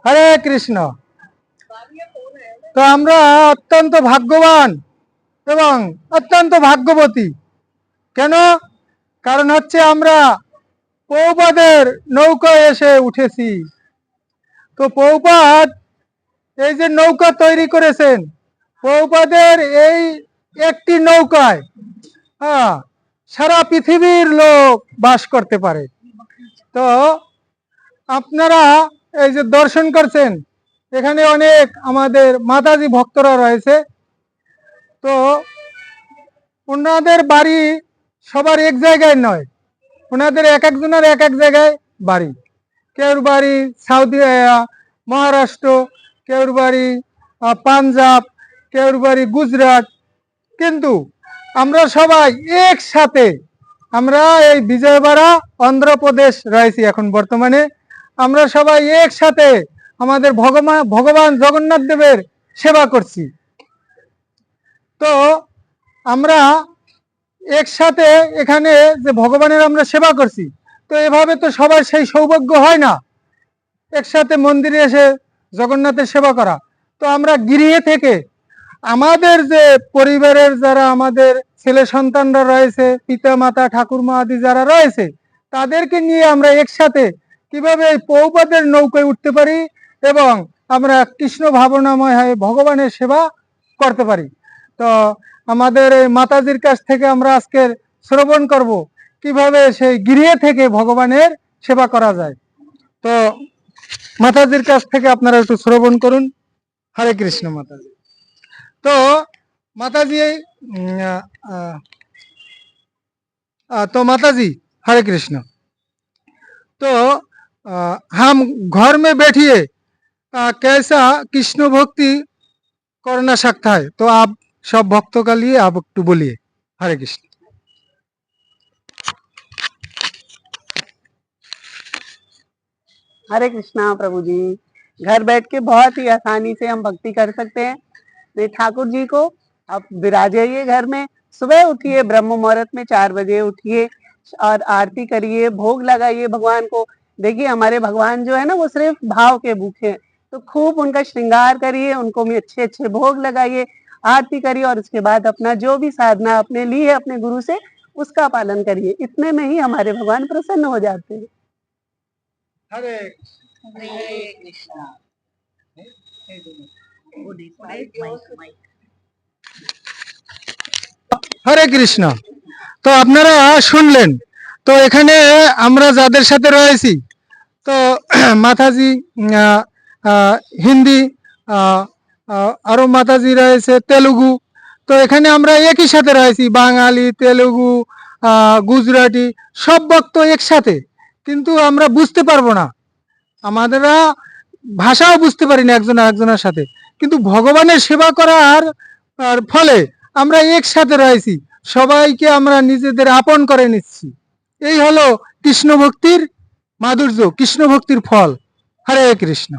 হরে কৃষ্ণ। তো আমরা অত্যন্ত ভাগ্যবান এবং অত্যন্ত ভাগ্যবতী। কেন? কারণ হচ্ছে আমরা পৌপাদের নৌকায় এসে উঠেছি। তো পৌপাদ এই যে নৌকা তৈরি করেছেন, পৌপাদের এই একটি নৌকায় সারা পৃথিবীর লোক বাস করতে পারে। তো আপনারা এই যে দর্শন করছেন, এখানে অনেক আমাদের মাতাজি ভক্তরা রয়েছে। তো ওনাদের বাড়ি সবার এক জায়গায় নয়, ওনাদের এক একজনের এক এক জায়গায় বাড়ি। কেউর বাড়ি সাউথ মহারাষ্ট্র, কেউর বাড়ি পাঞ্জাব, কেউর বাড়ি গুজরাট। কিন্তু আমরা সবাই একসাথে, আমরা এই বিজয়বাড়া অন্ধ্রপ্রদেশ রয়েছি এখন বর্তমানে। আমরা সবাই একসাথে আমাদের ভগবান জগন্নাথ দেবের সেবা করছি। তো আমরা একসাথে এখানে যে ভগবানের আমরা সেবা করছি, তো এভাবে তো সবার সেই সৌভাগ্য হয় না একসাথে মন্দিরে এসে জগন্নাথের সেবা করা। তো আমরা গৃহে থেকে আমাদের যে পরিবারের যারা আমাদের ছেলে সন্তানরা রয়েছে, পিতা মাতা ঠাকুরমা আদি যারা রয়েছে, তাদেরকে নিয়ে আমরা একসাথে কিভাবে এই পৌপাদের নৌকায় উঠতে পারি এবং আমরা কৃষ্ণ ভাবনাময় হয়ে ভগবানের সেবা করতে পারি। তো আমাদের এই মাতাজির কাছ থেকে আমরা আজকের শ্রবণ করব কিভাবে সেই গৃহে থেকে ভগবানের সেবা করা যায়। তো মাতাজির কাছ থেকে আপনারা একটু শ্রবণ করুন। হরে কৃষ্ণ মাতাজি। तो माताजी तो माताजी हरे कृष्ण। तो हम घर में बैठिए कैसा कृष्ण भक्ति करना सकता है, तो आप सब भक्तों के लिए आप एकटू बोलिए। हरे कृष्ण। हरे कृष्णा प्रभु जी। घर बैठ के बहुत ही आसानी से हम भक्ति कर सकते हैं। ठाकुर जी को आप विराजिए घर में। सुबह उठिए, ब्रह्म मुहूर्त में 4 बजे उठिए और आरती करिए, भोग लगाइए भगवान को। देखिए हमारे भगवान जो है ना, वो सिर्फ भाव के भूखे हैं, तो खूब उनका श्रृंगार करिए, उनको भी अच्छे अच्छे भोग लगाइए, आरती करिए और उसके बाद अपना जो भी साधना आपने ली है अपने गुरु से, उसका पालन करिए। इतने में ही हमारे भगवान प्रसन्न हो जाते हैं। हरे कृष्णा। হরে কৃষ্ণ। তো আপনারা শুনলেন। তো এখানে আমরা যাদের সাথে রয়েছি, তো মাতাজি হিন্দি, আরো মাতাজি রয়েছে তেলুগু। তো এখানে আমরা একই সাথে রয়েছি, বাঙালি, তেলুগু, গুজরাটি, সব ভক্ত একসাথে। কিন্তু আমরা বুঝতে পারবো না, আমাদেরা ভাষাও বুঝতে পারি না একজন আরেকজনের সাথে, কিন্তু ভগবানের সেবা করার ফলে আমরা একসাথে রয়েছি, সবাইকে আমরা নিজেদের আপন করে নিচ্ছি। এই হলো কৃষ্ণ ভক্তির মাধুর্য, কৃষ্ণ ভক্তির ফল। হরে কৃষ্ণ।